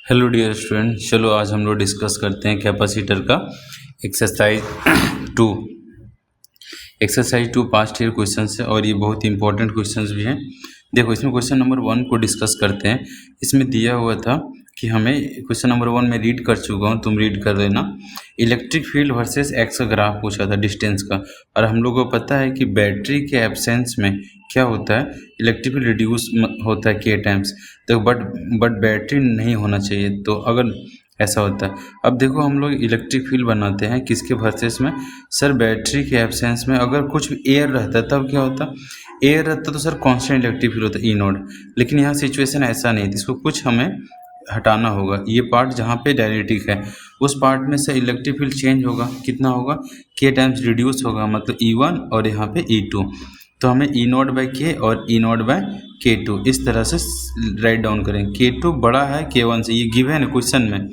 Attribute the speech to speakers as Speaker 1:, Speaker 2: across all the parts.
Speaker 1: Hello dear student, चलो आज हम लोग डिस्कस करते हैं कैपेसिटर का exercise 2। Exercise 2 past year question है और ये बहुत इंपॉर्टेंट क्वेश्चंस भी हैं। देखो, इसमें क्वेश्चन नंबर 1 को डिस्कस करते हैं। इसमें दिया हुआ था कि हमें क्वेश्चन नंबर 1 में रीड कर चुका हूँ, तुम रीड कर लेना। इलेक्ट्रिक फील्ड वर्सेस एक्स का ग्राफ पूछा था डिस्टेंस का, और हम लोग को पता है कि बैटरी के एब्सेंस में क्या होता है, इलेक्ट्रिक फील्ड रिड्यूस होता है के टाइम्स। तो बट बैटरी नहीं होना चाहिए, तो अगर ऐसा होता है। अब देखो, हम लोग इलेक्ट्रिक फील्ड बनाते हैं किसके वर्सेस में, सर बैटरी के एब्सेंस में। अगर कुछ एयर रहता तब क्या होता, एयर रहता तो सर कांस्टेंट इलेक्ट्रिक फील्ड होता ई नोड। लेकिन यहाँ सिचुएशन ऐसा नहीं थी, इसको कुछ हमें हटाना होगा। ये पार्ट जहाँ पे डायनेटिक है उस पार्ट में से इलेक्ट्रिक फील्ड चेंज होगा, कितना होगा, के टाइम्स रिड्यूस होगा, मतलब E1 और यहाँ पे E2। तो हमें E0 बाई के और E0 बाई K2 इस तरह से राइट डाउन करें। K2 बड़ा है K1 से, ये गिवन है क्वेश्चन में,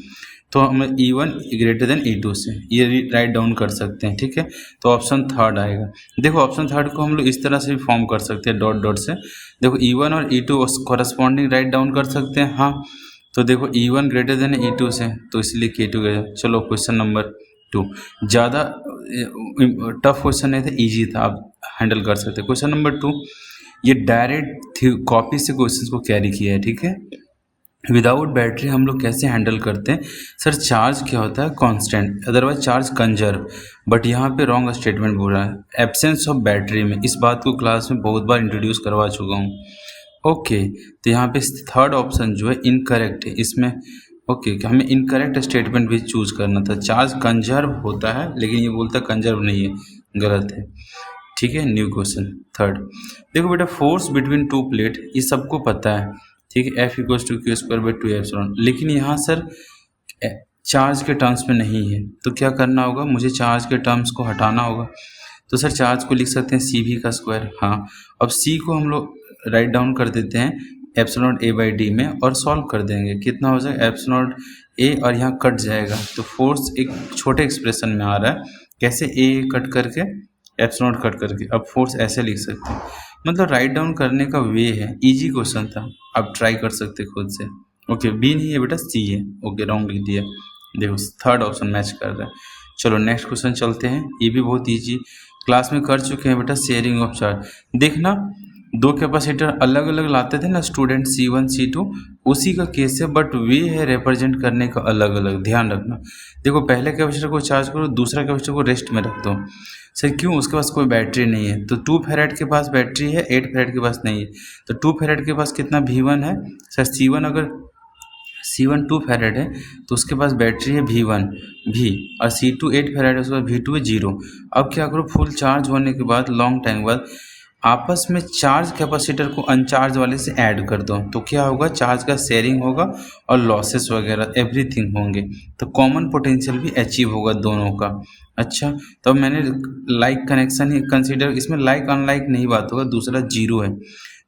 Speaker 1: तो हमें E1 ग्रेटर देन E2 से ये राइट डाउन कर सकते हैं। ठीक है, तो ऑप्शन थर्ड आएगा। देखो, ऑप्शन थर्ड को हम लोग इस तरह से भी फॉर्म कर सकते हैं, डॉट डॉट से। देखो, E1 और E2 कॉरस्पॉन्डिंग राइट डाउन कर सकते हैं। हाँ, तो देखो E1 ग्रेटर देन E2 से, तो इसलिए K2 गया। चलो क्वेश्चन नंबर 2, ज़्यादा टफ क्वेश्चन नहीं था, ईजी था, आप हैंडल कर सकते हैं। क्वेश्चन नंबर 2, ये डायरेक्ट कॉपी से क्वेश्चन को कैरी किया है। ठीक है, विदाउट बैटरी हम लोग कैसे हैंडल करते हैं, सर चार्ज क्या होता है, constant, otherwise charge conserve. But यहाँ पे रॉन्ग स्टेटमेंट बोल रहा है, एब्सेंस ऑफ बैटरी में। इस बात को क्लास में बहुत बार इंट्रोड्यूस करवा चुका हूँ। ओके, तो यहाँ पे थर्ड ऑप्शन जो है इनकरेक्ट है इसमें। ओके, हमें इनकरेक्ट स्टेटमेंट भी चूज करना था। चार्ज कंजर्व होता है, लेकिन ये बोलता कंजर्व नहीं है, गलत है। ठीक है, न्यू क्वेश्चन थर्ड। देखो बेटा, फोर्स बिटवीन टू प्लेट ये सबको पता है। ठीक है, F equals to q square by 2 लेकिन यहाँ सर चार्ज के टर्म्स में नहीं है, तो क्या करना होगा, मुझे चार्ज के टर्म्स को हटाना होगा। तो सर चार्ज को लिख सकते हैं CV का स्क्वायर। हाँ, अब C को हम लोग राइट डाउन कर देते हैं एप्सिलॉन A बाई डी में और सॉल्व कर देंगे। कितना हो जाएगा, एप्सिलॉन A और यहाँ कट जाएगा, तो फोर्स एक छोटे एक्सप्रेशन में आ रहा है। कैसे, A कट करके एप्सिलॉन कट करके, अब फोर्स ऐसे लिख सकते हैं। मतलब राइट डाउन करने का वे है, इजी क्वेश्चन था, आप ट्राई कर सकते खुद से। ओके, बी नहीं है बेटा, सी है। ओके, रॉन्ग लिख दिया। देखो, थर्ड ऑप्शन मैच कर रहा है। चलो नेक्स्ट क्वेश्चन चलते हैं, ये भी बहुत इजी, क्लास में कर चुके हैं बेटा, शेयरिंग ऑफ चार्ज। देखना, दो कैपेसिटर अलग अलग लाते थे ना स्टूडेंट, C1 C2, उसी का केस है, बट वे है रिप्रेजेंट करने का अलग अलग, ध्यान रखना। देखो, पहले कैपेसिटर को चार्ज करो, दूसरा कैपेसिटर को रेस्ट में रख दो। सर क्यों, उसके पास कोई बैटरी नहीं है। तो 2 फेरेड के पास बैटरी है, 8 फेरेड के पास नहीं है। तो 2 फेरेड के पास कितना V1 है, सर C1, अगर C1 2 फेरेड है तो उसके पास बैटरी है V1 भी, और C2 8 फेरेड है, उसके पास V2 है 0। अब क्या करो, फुल चार्ज होने के बाद लॉन्ग टाइम बाद आपस में चार्ज कैपेसिटर को अनचार्ज वाले से ऐड कर दो, तो क्या होगा, चार्ज का शेयरिंग होगा और लॉसेस वगैरह एवरीथिंग होंगे, तो कॉमन पोटेंशियल भी अचीव होगा दोनों का। अच्छा, तो मैंने लाइक कनेक्शन ही कंसीडर, इसमें लाइक अनलाइक नहीं बात होगा, दूसरा 0 है,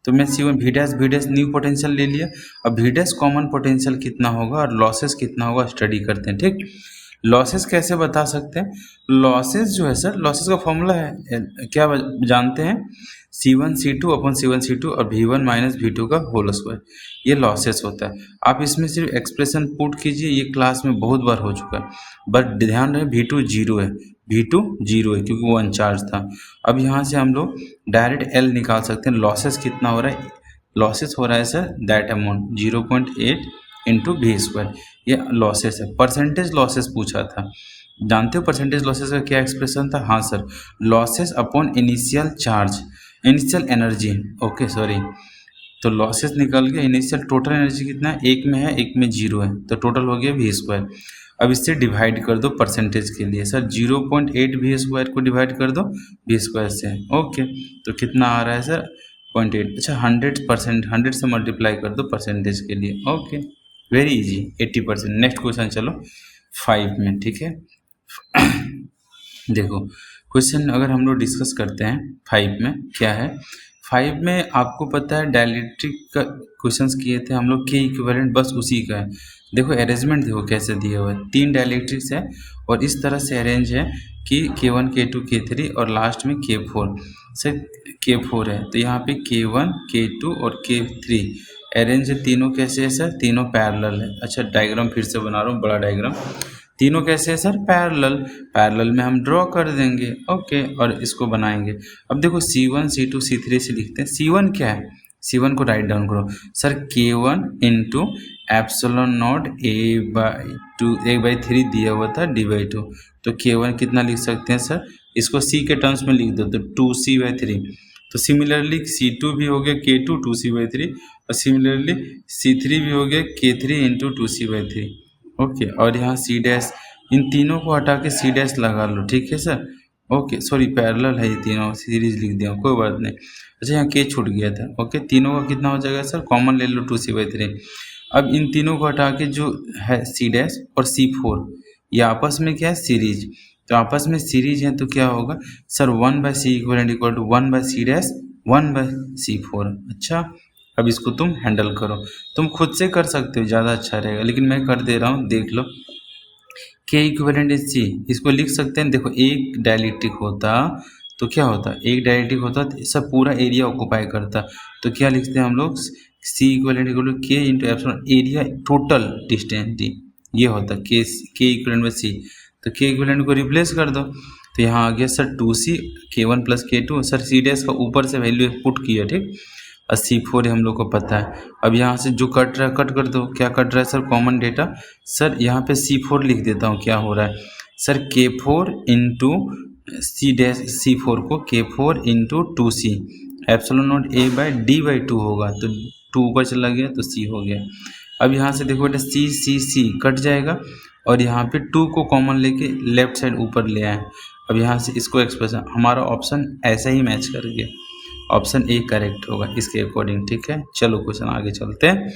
Speaker 1: तो मैं C1 V dash new potential ले लिया। अब V डैश कॉमन पोटेंशियल कितना होगा और लॉसेस कितना होगा, स्टडी करते हैं। ठीक, लॉसेस कैसे बता सकते हैं, लॉसेस जो है सर, लॉसेस का फॉर्मूला है, क्या जानते हैं, C1 C2 अपन C1 C2 और V1 माइनस V2 का होल स्क्वायर, ये लॉसेस होता है। आप इसमें सिर्फ एक्सप्रेशन पुट कीजिए, ये क्लास में बहुत बार हो चुका है, बट ध्यान रहे V2 0 है, V2 0 है क्योंकि वो अनचार्ज था। अब यहाँ से हम लोग डायरेक्ट L निकाल सकते हैं, लॉसेस कितना हो रहा है, लॉसेस हो रहा है sir that amount 0.8 into V square, ये लॉसेस है। परसेंटेज लॉसेस पूछा था, जानते हो परसेंटेज लॉसेस का क्या एक्सप्रेशन था, हाँ sir, losses upon initial charge, initial energy. Okay sorry, तो लॉसेस निकल गया, इनिशियल टोटल एनर्जी कितना है, एक में है एक में 0 है, तो टोटल हो गया V स्क्वायर। अब इससे डिवाइड कर दो परसेंटेज के लिए, सर 0.8 V स्क्वायर को डिवाइड कर दो V स्क्वायर से। ओके, तो कितना आ रहा है सर 0.8। अच्छा, 100%, 100 से मल्टीप्लाई कर दो परसेंटेज के लिए। Okay, very easy, 80%। Next question चलो 5 में। ठीक है, देखो क्वेश्चन अगर हम लोग डिस्कस करते हैं 5 में, क्या है, 5 में आपको पता है डाइलेक्ट्रिक का क्वेश्चंस किए थे हम लोग, के इक्विवेलेंट बस उसी का है। देखो अरेंजमेंट देखो कैसे दिया हुआ है, 3 डाइलेक्ट्रिक्स है और इस तरह से अरेंज है कि K1 K2 K3 और लास्ट में K4 से K4 है, तो यहाँ पे K1 K2 और K3 अरेंज तीनों कैसे है सर? तीनों पैरेलल है। अच्छा डायग्राम फिर से बना रहा हूँ, बड़ा डायग्राम। तीनों कैसे है सर? पैरेलल। पैरेलल में हम ड्रॉ कर देंगे, ओके, और इसको बनाएंगे। अब देखो C1 C2 C3 से लिखते हैं। C1 क्या है? C1 को राइट डाउन करो sir, K1 into epsilon not A/3 दिया हुआ था D/2। तो K1 कितना लिख सकते हैं सर? इसको C के टर्म्स में लिख दो तो 2C/3। तो सिमिलरली C2 भी हो गया K2 2C/3, और सिमिलरली C3 भी हो गया K3 इंटू 2C/3। ओके, और यहाँ C डैश, इन तीनों को हटा के C डैश लगा लो, ठीक है सर? ओके, सॉरी पैरेलल है ये तीनों, सीरीज लिख दिया, कोई बात नहीं। अच्छा यहाँ K छूट गया था। ओके, तीनों का कितना हो जाएगा सर? कॉमन ले लो 2C/3। अब इन तीनों को हटा के जो है C डैश और C4, ये आपस में क्या है? सीरीज। तो आपस में सीरीज है तो क्या होगा sir? 1/C equal to 1/C dash 1/C4। अच्छा, अब इसको तुम हैंडल करो। तुम खुद से कर सकते हो, ज़्यादा अच्छा रहेगा, लेकिन मैं कर दे रहा हूँ, देख लो। K इक्विवेलेंट इज C, इसको लिख सकते हैं। देखो एक डायलेक्ट्रिक होता तो क्या होता? एक डायलेक्ट्रिक होता तो सब पूरा एरिया ऑक्यूपाई करता। तो क्या लिखते हैं हम लोग? C equivalent equal to K into epsilon area total distance D, ये होता K इक्विवेलेंट बाई C। तो K इक्विवेलेंट को रिप्लेस कर दो, तो यहाँ आ गया sir 2C K1 plus K2। Sir C dash का ऊपर से वैल्यू पुट किया, ठीक, और C4 हम लोग को पता है। अब यहाँ से जो कट रहा है कट कर दो। क्या कट रहा है सर? Common data. सर यहाँ पे C4 लिख देता हूँ, क्या हो रहा है sir? K4 into C dash, C4 को K4 into 2C epsilon not A/D/2 होगा, तो 2 ऊपर चला गया तो C हो गया। अब यहाँ से देखो बेटा C कट जाएगा, और यहाँ पे 2 को कॉमन लेके लेफ्ट साइड ऊपर ले आए। अब यहाँ से इसको एक्सप्रेशन, हमारा ऑप्शन ऐसा ही मैच कर गया, ऑप्शन ए करेक्ट होगा इसके अकॉर्डिंग, ठीक है। चलो क्वेश्चन आगे चलते हैं।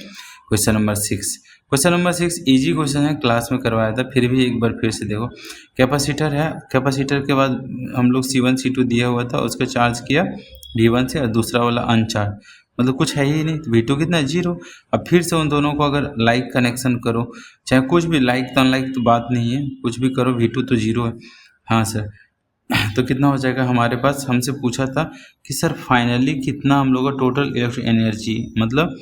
Speaker 1: Question number 6। Question number 6 easy question है, क्लास में करवाया था, फिर भी एक बार फिर से देखो। कैपेसिटर है, कैपेसिटर के बाद हम लोग C1 C2 दिया हुआ था, उसको चार्ज किया V1 से, और दूसरा वाला अनचार्ज, मतलब कुछ है ही नहीं। तो V2 कितना है? 0। अब फिर से उन दोनों को अगर लाइक कनेक्शन करो, चाहे कुछ भी, लाइक तो अनलाइक तो बात नहीं है, कुछ भी करो, V2 तो 0 है। हाँ सर, तो कितना हो जाएगा हमारे पास? हमसे पूछा था कि सर फाइनली कितना हम लोग का टोटल इलेक्ट्रिक एनर्जी, मतलब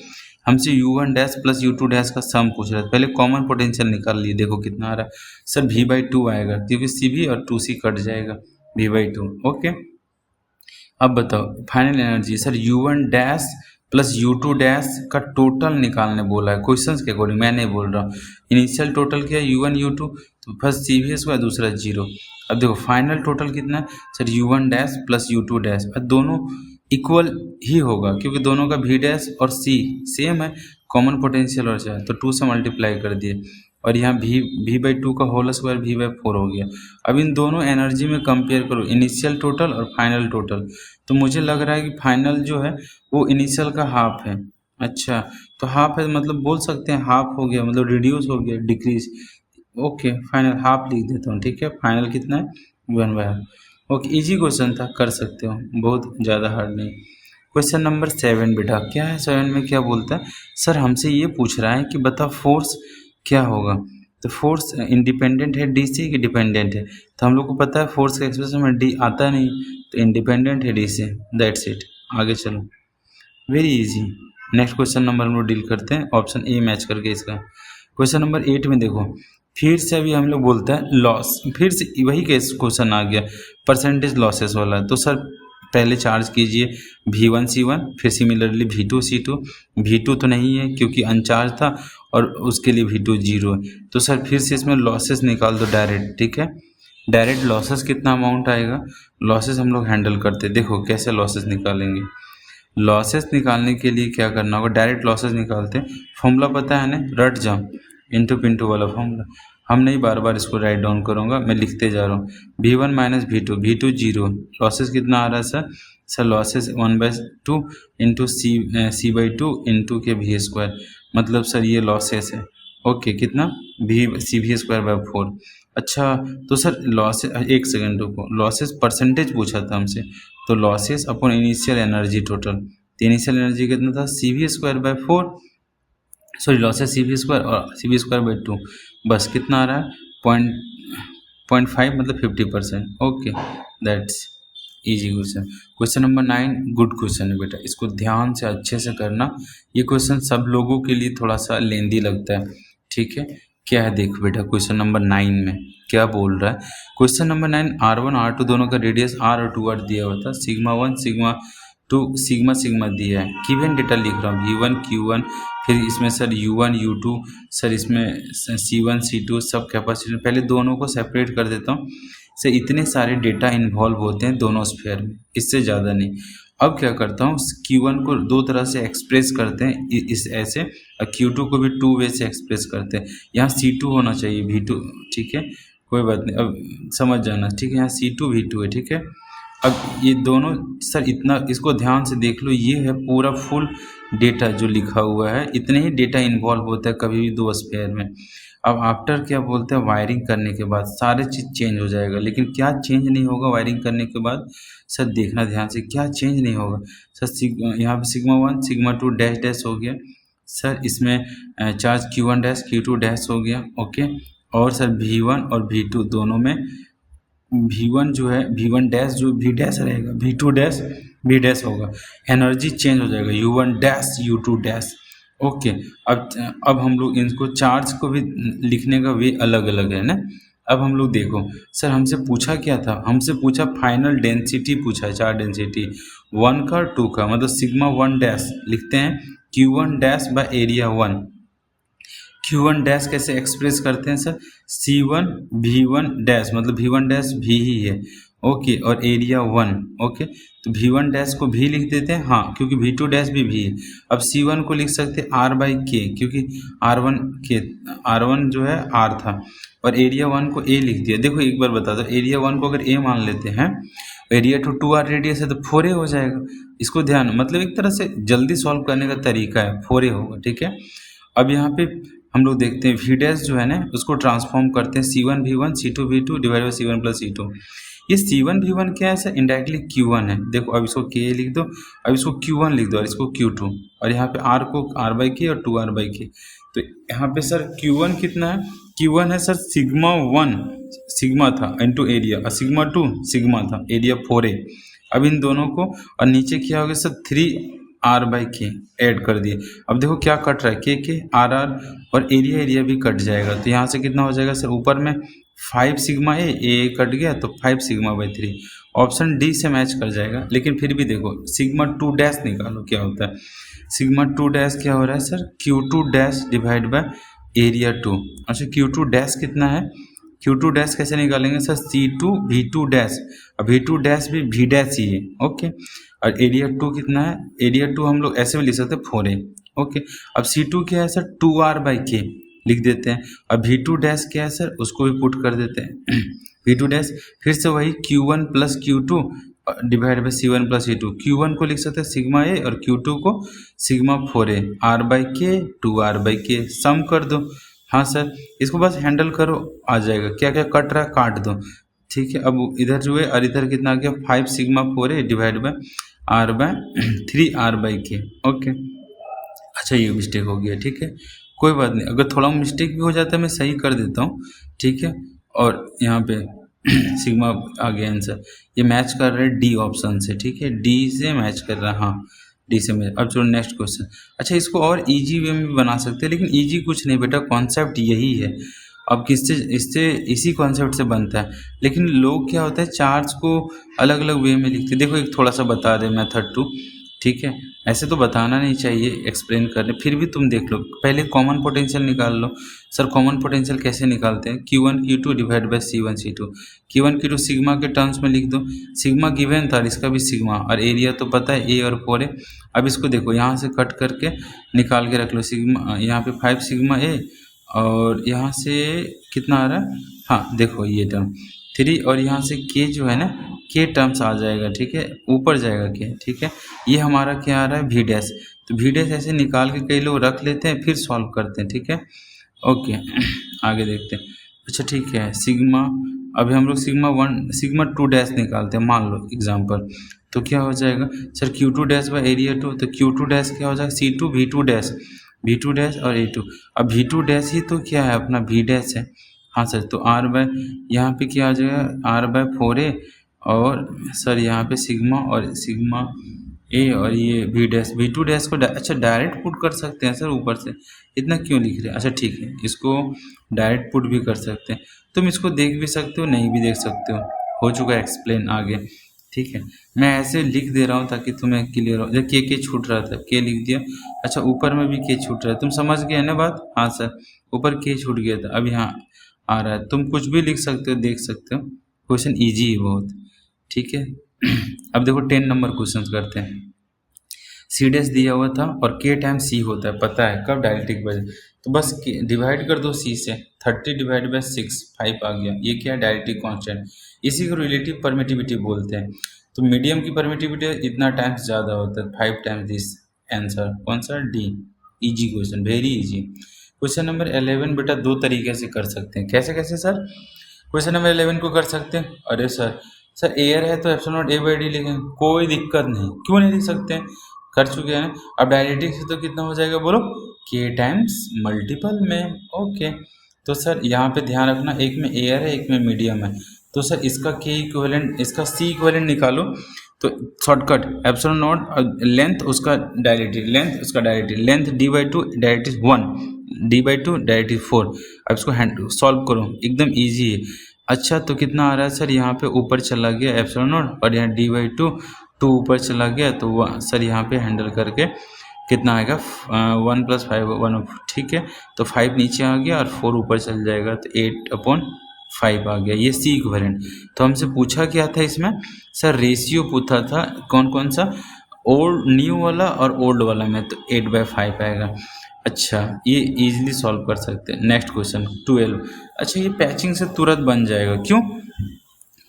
Speaker 1: हमसे U1 dash plus U2 dash का सम पूछ रहा था। पहले कॉमन पोटेंशियल निकाल लिए, देखो कितना आ रहा है सर? V/2 आएगा, क्योंकि CV और 2C कट जाएगा, V/2। ओके, अब बताओ final energy sir U1 dash plus U2 dash का टोटल निकालने बोला है क्वेश्चंस के अकॉर्डिंग, मैं नहीं बोल रहा हूँ। इनिशियल टोटल क्या है? U1 U2, तो फर्स्ट CV स्क्वायर, दूसरा 0। अब देखो फाइनल टोटल कितना है sir? U1 dash plus U2 dash, और दोनों इक्वल ही होगा क्योंकि दोनों का V डैश और C सेम है, कॉमन पोटेंशियल और चाहे तो 2 से मल्टीप्लाई कर दिए, और यहाँ V/2 का होल स्क्वायर V/4 हो गया। अब इन दोनों एनर्जी में कंपेयर करो, इनिशियल टोटल और फाइनल टोटल। तो मुझे लग रहा है कि फाइनल जो है वो इनिशियल का हाफ है। अच्छा, तो हाफ है मतलब बोल सकते हैं हाफ हो गया, मतलब रिड्यूस हो गया, डिक्रीज। ओके, फाइनल हाफ लिख देता हूँ, ठीक है। फाइनल कितना है? 1/2। ओके, इजी क्वेश्चन था, कर सकते हो, बहुत ज़्यादा हार्ड नहीं। क्वेश्चन नंबर 7 बेटा, क्या है 7 में? क्या बोलता है सर? हमसे ये पूछ रहा है कि बता फोर्स क्या होगा। तो फोर्स इंडिपेंडेंट है डी से कि डिपेंडेंट है? तो हम लोग को पता है फोर्स का एक्सप्रेशन में डी आता नहीं, तो इंडिपेंडेंट है डी से, दैट्स इट। आगे चलो, very easy. Next question number हम लोग डील करते हैं, ऑप्शन ए मैच करके इसका। क्वेश्चन नंबर 8 में देखो, फिर से अभी हम लोग बोलते हैं लॉस, फिर से वही केस क्वेश्चन आ गया, परसेंटेज लॉसेस वाला। तो सर पहले चार्ज कीजिए V1 C1, फिर सिमिलरली V2 C2। V2 तो नहीं है क्योंकि अनचार्ज था, और उसके लिए V2 0 है। तो सर फिर से इसमें लॉसेस निकाल दो डायरेक्ट, ठीक है। डायरेक्ट लॉसेस कितना अमाउंट आएगा? लॉसेस हम लोग हैंडल करते, देखो कैसे लॉसेस निकालेंगे। लॉसेस निकालने के लिए क्या करना होगा? डायरेक्ट लॉसेस निकालते हैं, फॉर्मूला पता है ना, रट जाओ, इंटू पिंटू वाला फॉर्मूला। हम नहीं बार बार इसको राइट डाउन करूँगा, मैं लिखते जा रहा हूँ। V1 minus V2 0। लॉसेस कितना आ रहा है sir? Sir losses 1/2 into C/2 into के V², मतलब सर ये लॉसेस है। ओके, कितना? CV²/4। अच्छा, तो सर लॉसेस, एक सेकेंड रुको, लॉसेस परसेंटेज पूछा था हमसे, तो losses upon initial energy total. तो इनिशियल एनर्जी कितना था? CV²/4, सॉरी लॉसेस CV² और CV²/2, बस कितना आ रहा है? 0.5 मतलब 50%। Okay, that's easy question. Question number 9 good question है बेटा, इसको ध्यान से अच्छे से करना। ये क्वेश्चन सब लोगों के लिए थोड़ा सा लेंदी लगता है, ठीक है। क्या है देखो बेटा, क्वेश्चन नंबर 9 में क्या बोल रहा है। क्वेश्चन नंबर 9, R1 R2 दोनों का रेडियस R और 2R दिया हुआ था, सिग्मा 1 सिग्मा 2 सिग्मा सिग्मा दिया है। गिवन डेटा लिख रहा हूँ, V1 Q1, फिर इसमें सर U1 U2, सर इसमें C1 C2 सब कैपेसिटी। पहले दोनों को सेपरेट कर देता हूँ। से इतने सारे डेटा इन्वॉल्व होते हैं दोनों स्फीयर में, इससे ज़्यादा नहीं। अब क्या करता हूँ, Q1 को दो तरह से एक्सप्रेस करते हैं, इस ऐसे, और Q2 को भी 2 वे से एक्सप्रेस करते हैं। यहाँ C2 होना चाहिए V2, ठीक है, कोई बात नहीं, अब समझ जाना, ठीक है। यहाँ C2 V2 है, ठीक है। अब ये दोनों सर इतना, इसको ध्यान से देख लो, ये है पूरा फुल डेटा जो लिखा हुआ है, इतने ही डेटा इन्वॉल्व होता है कभी भी दो स्फीयर में। अब आफ्टर क्या बोलते हैं, वायरिंग करने के बाद सारे चीज़ चेंज हो जाएगा। लेकिन क्या चेंज नहीं होगा वायरिंग करने के बाद, सर देखना ध्यान से, क्या चेंज नहीं होगा सर। यहाँ पे सिग्मा 1 सिग्मा 2 डैश डैश हो गया सर, इसमें charge Q1 dash Q2 dash हो गया, ओके। और सर V1 और V2 दोनों में V1 जो है, V1 डैश जो V डैश रहेगा, V2 डैश V डैश होगा, एनर्जी चेंज हो जाएगा, U1 dash U2 dash, okay. अब हम लोग इनको चार्ज को भी लिखने का वे अलग अलग है ना। अब हम लोग देखो सर, हमसे पूछा क्या था, हमसे पूछा फाइनल डेंसिटी पूछा है, चार्ज डेंसिटी 1 का 2 का, मतलब सिग्मा 1 डैश लिखते हैं Q1 dash by area 1। Q1 dash कैसे एक्सप्रेस करते हैं सर, C1 V1 डैश, मतलब V1 डैश V ही है, ओके, और एरिया 1, ओके। तो V1 डैश को V लिख देते हैं, हाँ, क्योंकि V2 डैश भी V है। अब C1 को लिख सकते हैं R बाई K, क्योंकि R1 जो है R था, और एरिया 1 को A लिख दिया। देखो एक बार बता दो, एरिया 1 को अगर A मान लेते हैं, एरिया 2R रेडियस है, तो 4A हो जाएगा। इसको ध्यान, मतलब एक तरह से जल्दी सॉल्व करने का तरीका है, 4A होगा, ठीक है। अब यहाँ पे हम लोग देखते हैं V डैश जो है ना, उसको ट्रांसफॉर्म करते हैं C1 V1 C2 V2 divide by C1 plus C2। ये C1 V1 क्या है सर, इनडायरेक्टली Q1 है। देखो अब इसको K लिख दो, अब इसको Q1 लिख दो, और इसको Q2, और यहाँ पे R को R बाई K और 2R बाई K। तो यहाँ पे सर Q1 कितना है, Q1 है सर सिग्मा 1 सिग्मा था इंटू एरिया, और सिग्मा 2 सिग्मा था, एरिया 4A। अब इन दोनों को, और नीचे क्या हो गया sir 3R by K add कर दिए। अब देखो क्या कट रहा है, K R और एरिया भी कट जाएगा। तो यहाँ से कितना हो जाएगा सर, ऊपर में 5 सिग्मा ए कट गया, तो 5 सिग्मा बाई 3, ऑप्शन डी से मैच कर जाएगा। लेकिन फिर भी देखो सिग्मा 2 डैश निकालो क्या होता है। सिग्मा 2 डैश क्या हो रहा है sir, Q2 dash divide by area 2। अच्छा Q2 डैश कितना है, Q2 डैश कैसे निकालेंगे सर, C2 V2 डैश, और V2 डैश भी V डैश ही है, ओके। और एरिया 2 कितना है, एरिया 2 हम लोग ऐसे भी लिख सकते हैं 4A, ओके। अब C2 क्या है सर, 2R बाई K लिख देते हैं। अब V2 डैश क्या है सर, उसको भी पुट कर देते हैं V2 डैश, फिर से वही Q1 plus Q2 divide by C1 plus C2। Q1 को लिख सकते हैं सिग्मा A, और Q2 को sigma 4A, R by K 2R by K, सम कर दो। हाँ सर, इसको बस हैंडल करो, आ जाएगा। क्या क्या कट रहा है काट दो, ठीक है। अब इधर जो है, और इधर कितना आ गया, 5 sigma 4A divide by R by 3R by K, okay. अच्छा ये मिस्टेक हो गया, ठीक है, कोई बात नहीं, अगर थोड़ा मिस्टेक भी हो जाता है मैं सही कर देता हूँ, ठीक है। और यहाँ पे सिग्मा आ गया आंसर, ये मैच कर रहे हैं डी ऑप्शन से, ठीक है, डी से मैच कर रहा है, हाँ डी से मैच। अब चलो नेक्स्ट क्वेश्चन। अच्छा इसको और इजी वे में भी बना सकते हैं, लेकिन इजी कुछ नहीं बेटा, कॉन्सेप्ट यही है। अब किससे, इससे इसी कॉन्सेप्ट से बनता है। लेकिन लोग क्या होता है, चार्ज को अलग अलग वे में लिखते हैं। देखो एक थोड़ा सा बता दे मेथड 2, ठीक है, ऐसे तो बताना नहीं चाहिए एक्सप्लेन करने, फिर भी तुम देख लो। पहले कॉमन पोटेंशियल निकाल लो। सर कॉमन पोटेंशियल कैसे निकालते हैं, Q1 Q2 divide by C1 C2। Q1 Q2 sigma के टर्म्स में लिख दो, सिग्मा गिवन था, इसका भी सिग्मा, और एरिया तो पता है A और 4A। अब इसको देखो यहाँ से कट करके निकाल के रख लो, सिग्मा यहाँ पे 5 सिग्मा A, और यहाँ से कितना आ रहा है, हाँ देखो ये टर्म 3, और यहाँ से K जो है ना, K टर्म्स आ जाएगा, ठीक है, ऊपर जाएगा K, ठीक है। ये हमारा क्या आ रहा है, V डैश। तो V डैश ऐसे निकाल के कई लोग रख लेते हैं, फिर सॉल्व करते हैं, ठीक है, ओके। आगे देखते हैं। अच्छा ठीक है, सिग्मा, अभी हम लोग सिग्मा 2 डैश निकालते हैं, मान लो एग्जाम्पल। तो क्या हो जाएगा sir, Q2 dash by area 2। तो Q2 डैश क्या हो जाएगा, C2 V2 dash, V2 dash और A2। अब V2 डैश ही तो क्या है अपना V डैश है, हाँ सर। तो R बाय यहाँ पे क्या आ जाएगा, R बाय 4A और सर यहाँ पे सिग्मा और सिग्मा ए और ये v dash v two dash को अच्छा डायरेक्ट पुट कर सकते हैं सर ऊपर से, इतना क्यों लिख रहे हैं? अच्छा ठीक है, इसको डायरेक्ट पुट भी कर सकते हैं। तुम इसको देख भी सकते हो, नहीं भी देख सकते हो चुका है एक्सप्लेन आगे। ठीक है, मैं ऐसे लिख दे रहा हूँ ताकि तुम्हें क्लियर हो। जब के छूट रहा था, के लिख दिया। अच्छा ऊपर में भी के छूट रहा है, तुम समझ गए ना बात? हाँ सर, ऊपर के छूट गया था, अब यहाँ आ रहा है। तुम कुछ भी लिख सकते हो, देख सकते हो, क्वेश्चन ईजी है बहुत। ठीक है अब देखो 10 नंबर क्वेश्चन करते हैं। सी डैश दिया हुआ था और के टाइम सी होता है, पता है कब डायरेक्ट्रिक वजह, तो बस डिवाइड कर दो सी से। 30 डिवाइड बाई 6 5 आ गया। ये क्या है? डायरेक्ट्रिक कांस्टेंट। इसी को रिलेटिव परमिटिविटी बोलते हैं। तो मीडियम की परमिटिविटी इतना टाइम्स ज़्यादा होता है, 5 टाइम्स दिस। आंसर कौन सा? D. Easy question, very easy. Question number 11 बेटा दो तरीके से कर सकते हैं। कैसे कैसे सर? क्वेश्चन नंबर 11 को कर सकते हैं, अरे सर एयर है तो epsilon not a by D लिखें, कोई दिक्कत नहीं, क्यों नहीं लिख सकते हैं? कर चुके हैं। अब डायरेक्ट्रिक से तो कितना हो जाएगा बोलो? के टाइम्स मल्टीपल में। ओके, तो सर यहाँ पे ध्यान रखना, एक में एयर है, एक में मीडियम है। तो सर इसका के इक्विवेलेंट, इसका सी इक्विवेलेंट निकालो। तो शॉर्टकट एप्सिलॉन नॉट लेंथ उसका डायरेक्ट्रिक, लेंथ उसका डायरेक्ट्रिक, length D by two डायरेक्ट्रिक 1, D by two डायरेक्ट्रिक 4। अब इसको सॉल्व करो, एकदम ईजी है। अच्छा तो कितना आ रहा है सर? यहाँ पे ऊपर चला गया एप्सिलॉन नॉट और यहाँ डी बाई टू ऊपर चला गया, तो सर यहाँ पे हैंडल करके कितना आएगा? 1 + 5 1। ठीक है, तो 5 नीचे आ गया और 4 ऊपर चल जाएगा, तो 8/5 आ गया। ये सी इक्विवेलेंट। तो हमसे पूछा क्या था इसमें? सर रेशियो पूछा था, कौन कौन सा? ओल्ड, न्यू वाला और ओल्ड वाला में, तो 8/5 आएगा। अच्छा, ये इजीली सॉल्व कर सकते हैं। Next question 12। अच्छा, ये पैचिंग से तुरंत बन जाएगा, क्यों?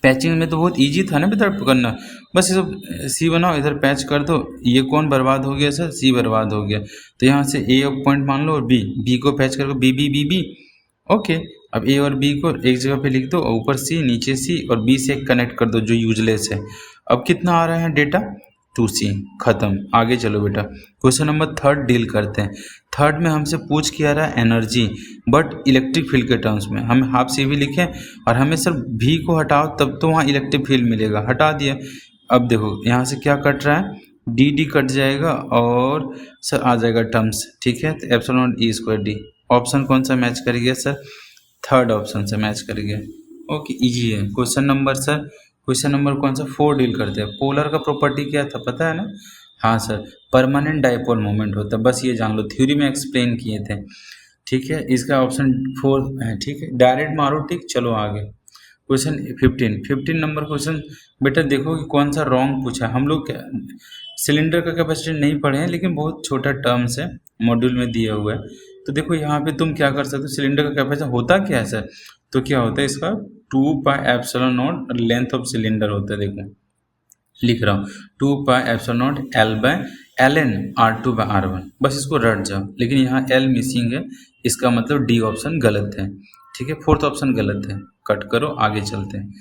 Speaker 1: पैचिंग में तो बहुत इजी था ना बेटा करना, बस ये सब सी बनाओ, इधर पैच कर दो। ये कौन बर्बाद हो गया सर? सी बर्बाद हो गया। तो यहाँ से ए पॉइंट मान लो और बी को पैच कर दो, बी। ओके, अब ए और बी को एक जगह पे लिख दो, और ऊपर सी, नीचे सी, और बी से कनेक्ट कर दो जो यूजलेस है। अब कितना आ रहा है डेटा? 2C। खत्म, आगे चलो बेटा। क्वेश्चन नंबर 3 डील करते हैं। थर्ड में हमसे पूछ किया रहा है एनर्जी, बट इलेक्ट्रिक फील्ड के टर्म्स में। हम हाफ सी भी लिखें और हमें सर भी को हटाओ तब तो वहाँ इलेक्ट्रिक फील्ड मिलेगा, हटा दिया। अब देखो यहाँ से क्या कट रहा है? डी कट जाएगा और सर आ जाएगा टर्म्स। ठीक है, तो epsilon E square D. Option कौन सा मैच कर गया सर? थर्ड ऑप्शन से मैच कर गया। ओके, इजी है। Question number sir, question number कौन सा? 4 डील करते हैं। पोलर का प्रॉपर्टी क्या था, पता है ना? हाँ सर, परमानेंट डाइपोल मोमेंट होता है, बस ये जान लो, थ्योरी में एक्सप्लेन किए थे। ठीक है, इसका ऑप्शन 4 है। ठीक है, डायरेक्ट मारो टिक, चलो आगे। Question 15 number question. बेटा देखो कि कौन सा रॉन्ग पूछा। हम लोग सिलेंडर का कैपेसिटी नहीं पढ़े हैं, लेकिन बहुत छोटा टर्म्स है, मॉड्यूल में दिया हुआ है। तो देखो यहाँ पे तुम क्या कर सकते हो, सिलेंडर का कैपेसिटी होता क्या है सर? तो क्या होता है इसका? 2πε0 लेंथ ऑफ सिलेंडर होता है। देखो लिख रहा हूँ, 2πε0 L/Ln R2/R1। बस इसको रट जाओ, लेकिन यहाँ L मिसिंग है, इसका मतलब डी ऑप्शन गलत है। ठीक है, फोर्थ ऑप्शन गलत है, कट करो, आगे चलते हैं।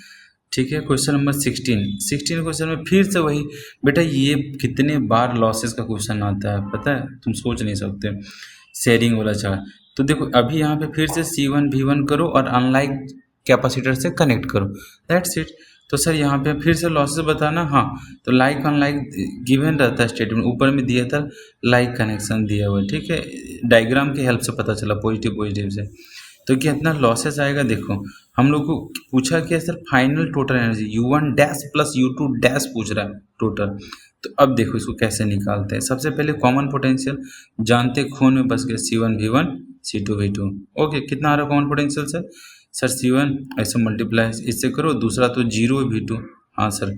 Speaker 1: ठीक है, क्वेश्चन नंबर 16 क्वेश्चन में फिर से वही। बेटा ये कितने बार लॉसेस का क्वेश्चन आता है पता है, तुम सोच नहीं सकते। शेयरिंग वाला चार्ट। तो देखो अभी यहाँ पे फिर से C1 V1 करो और अनलाइक कैपेसिटर से कनेक्ट करो, दैट्स इट। तो सर यहाँ पे फिर से लॉसेस बताना। हाँ, तो लाइक अनलाइक गिवन रहता है स्टेटमेंट, ऊपर में दिया था लाइक कनेक्शन दिया हुआ है। ठीक है, डायग्राम की हेल्प से पता चला, पॉजिटिव से। तो कितना लॉसेस आएगा देखो, हम लोग को पूछा क्या sir? Final total energy U1 dash plus U2 dash पूछ रहा है टोटल। तो अब देखो इसको कैसे निकालते हैं। सबसे पहले कॉमन पोटेंशियल जानते, खून में बस गया C1 V1 C2 V2। Okay, कितना आ रहा है common potential sir? Sir C1 ऐसे मल्टीप्लाई इससे करो, दूसरा तो 0 है V2। हाँ सर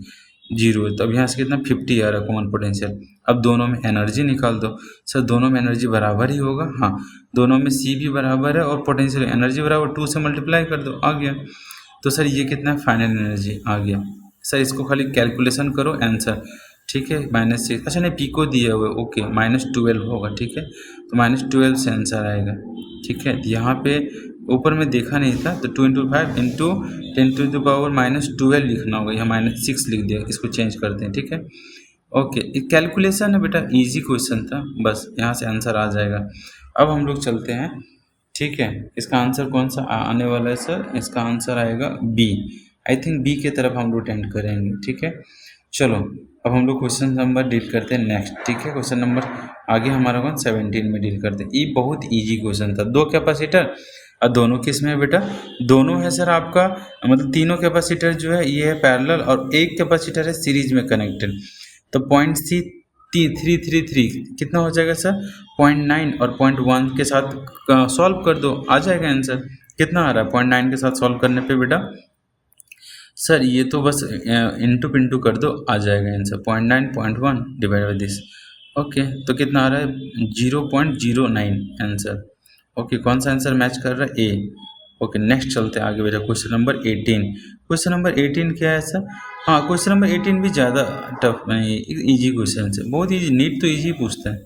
Speaker 1: 0 है, तो अब यहाँ से कितना 50 आ रहा है कॉमन पोटेंशियल। अब दोनों में एनर्जी निकाल दो। सर दोनों में एनर्जी बराबर ही होगा। हाँ, दोनों में C भी बराबर है और पोटेंशियल एनर्जी बराबर, 2 से मल्टीप्लाई कर दो, आ गया। तो सर ये कितना फाइनल एनर्जी आ गया। सर इसको खाली कैलकुलेशन करो, आंसर। ठीक है, -6। अच्छा नहीं, पिको दिया हुआ है, ओके, -12 होगा। ठीक है, तो -12 से आंसर आएगा। ठीक है, यहाँ पे ऊपर में देखा नहीं था, तो 2 × 5 × 10⁻⁻12 लिखना होगा, यहाँ -6 लिख दिया, इसको चेंज करते हैं। ठीक है, ओके, कैलकुलेशन है बेटा, इजी क्वेश्चन था, बस यहाँ से आंसर आ जाएगा। अब हम लोग चलते हैं। ठीक है, इसका आंसर कौन सा आने वाला है सर? इसका आंसर आएगा बी। आई थिंक बी के तरफ हम लोग टेंड करेंगे। ठीक है, चलो अब हम लोग क्वेश्चन नंबर डील करते हैं नेक्स्ट। ठीक है, क्वेश्चन नंबर आगे हमारा कौन 17 में डील करते हैं। ये बहुत इजी क्वेश्चन था। दो कैपेसिटर और दोनों किस में है बेटा, दोनों है सर आपका, मतलब तीनों कैपेसिटर जो है ये है पैरेलल और एक कैपेसिटर है सीरीज में कनेक्टेड। तो पॉइंट सी 333 कितना हो जाएगा सर, 0.9 और 0.1 के साथ सॉल्व कर दो, आ जाएगा आंसर। कितना आ रहा है 0.9 के साथ सॉल्व करने पे बेटा, सर ये तो बस इंटू पिंटू कर दो, आ जाएगा answer 0.9 0.1 divide by this. Okay, तो कितना आ रहा है 0.09 आंसर। ओके, कौन सा आंसर मैच कर रहा है, ए। ओके, नेक्स्ट चलते हैं आगे बेटा, क्वेश्चन नंबर 18। क्वेश्चन नंबर 18 क्या है सर, हाँ क्वेश्चन नंबर 18 भी ज़्यादा टफ नहीं, ईजी क्वेश्चन है, बहुत ईजी, नीट तो ईजी पूछता है।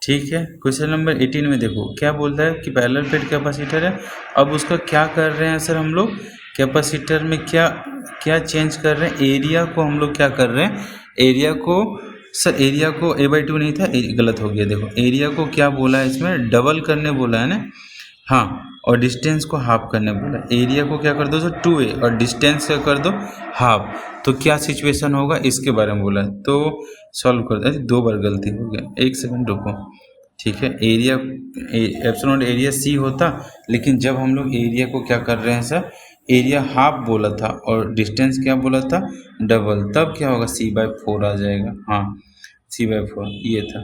Speaker 1: ठीक है, क्वेश्चन नंबर 18 में देखो क्या बोलता है कि पैरेलल प्लेट कैपेसिटर है। अब उसका क्या कर रहे हैं सर हम लोग, कैपेसिटर में क्या क्या चेंज कर रहे हैं, एरिया को हम लोग क्या कर रहे हैं, एरिया को सर, एरिया को a/2 नहीं था, गलत हो गया। देखो एरिया को क्या बोला है इसमें, डबल करने बोला है ना, हाँ, और डिस्टेंस को हाफ करने बोला। एरिया को क्या कर दो सर 2a और डिस्टेंस क्या कर दो हाफ, तो क्या सिचुएशन होगा इसके बारे में बोला है। तो सॉल्व कर दो, दो बार गलती हो गया, एक सेकंड रुको। ठीक है, एरिया एप्सिलॉन एरिया सी होता, लेकिन जब हम लोग एरिया को क्या कर रहे हैं सर, एरिया हाफ बोला था और डिस्टेंस क्या बोला था डबल, तब क्या होगा c/4 आ जाएगा। हाँ, c/4 ये था,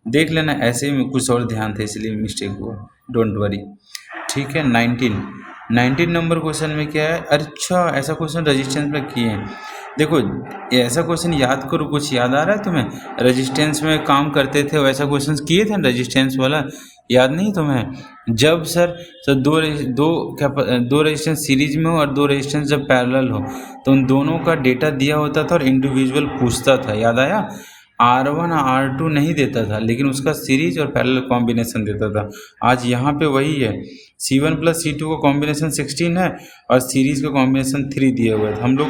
Speaker 1: देख लेना, ऐसे में कुछ और ध्यान था इसलिए मिस्टेक हुआ, डोंट वरी। ठीक है, 19 नंबर क्वेश्चन में क्या है, अच्छा ऐसा क्वेश्चन रेजिस्टेंस में किए हैं। देखो ऐसा क्वेश्चन याद करो, कुछ याद आ रहा है तुम्हें, रेजिस्टेंस में काम करते थे वैसा क्वेश्चन किए थे रेजिस्टेंस वाला, याद नहीं तुम्हें। जब सर दो रेजिस्टेंस सीरीज में हो और दो रेजिस्टेंस जब पैरेलल हो तो उन दोनों का डेटा दिया होता था और इंडिविजुअल पूछता था, याद आया। R1 R2 नहीं देता था, लेकिन उसका सीरीज और पैरेलल कॉम्बिनेशन देता था। आज यहाँ पे वही है, C1 प्लस C2 का कॉम्बिनेशन 16 है और सीरीज का कॉम्बिनेशन 3 दिए हुए थे। हम लोग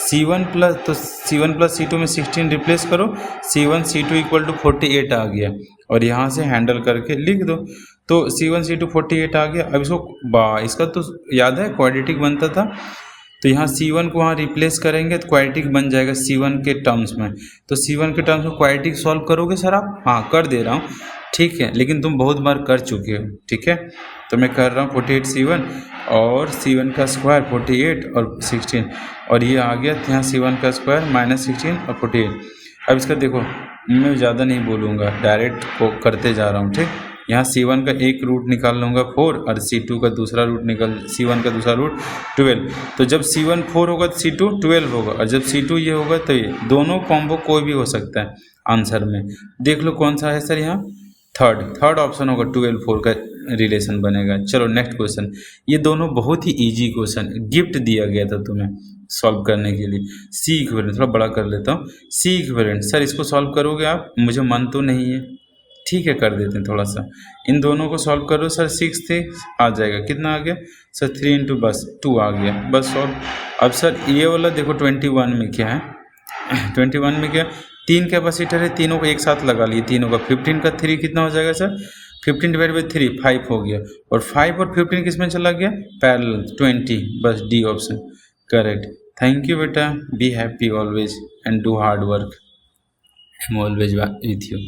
Speaker 1: C1 प्लस C2 में 16 रिप्लेस करो, C1 C2 इक्वल टू 48 आ गया और यहाँ से हैंडल करके लिख दो, तो C1 C2 48 आ गया। अब इसको इसका तो याद है क्वाड्रेटिक बनता था, तो यहाँ C1 को वहाँ रिप्लेस करेंगे तो क्वाड्रेटिक बन जाएगा C1 के टर्म्स में। तो C1 के टर्म्स में क्वाड्रेटिक सॉल्व करोगे सर आप, हाँ कर दे रहा हूँ, ठीक है, लेकिन तुम बहुत बार कर चुके हो। ठीक है, तो मैं कर रहा हूँ 48 C1 और C1 का स्क्वायर 48 और 16, और ये आ गया यहाँ C1 का स्क्वायर माइनस 16 और 48। अब इसका देखो, मैं ज़्यादा नहीं बोलूँगा, डायरेक्ट को करते जा रहा हूँ। ठीक, यहाँ C1 का एक रूट निकाल लूँगा 4 और C2 का दूसरा रूट C1 का दूसरा रूट 12। तो जब C1 4 होगा तो C2 12 होगा, और जब C2 ये होगा तो ये दोनों कॉम्बो कोई भी हो सकता है आंसर में। देख लो कौन सा है सर, यहाँ थर्ड ऑप्शन होगा, 12 4 का रिलेशन बनेगा। चलो नेक्स्ट क्वेश्चन, ये दोनों बहुत ही इजी क्वेश्चन, गिफ्ट दिया गया था तुम्हें सॉल्व करने के लिए। सी इक्विवेलेंट, थोड़ा बड़ा कर लेता हूँ, सी इक्विवेलेंट सर इसको सॉल्व करोगे आप, मुझे मन तो नहीं है, ठीक है कर देते हैं थोड़ा सा। इन दोनों को सॉल्व करो सर, 6 थे आ जाएगा, कितना आ गया सर 3 इंटू बस 2 आ गया, बस सॉल्व। अब सर ये वाला देखो 21 में क्या है 21 में क्या, 3 कैपेसिटर है, तीनों को एक साथ लगा लिए, तीनों का 15 का 3 कितना हो जाएगा सर, 15 डिवाइड बाई 3 5 हो गया, और 5 और 15 किस में चला गया पैरेलल 20, बस D option correct. Thank you बेटा, be happy always and do hard work, I am always with you.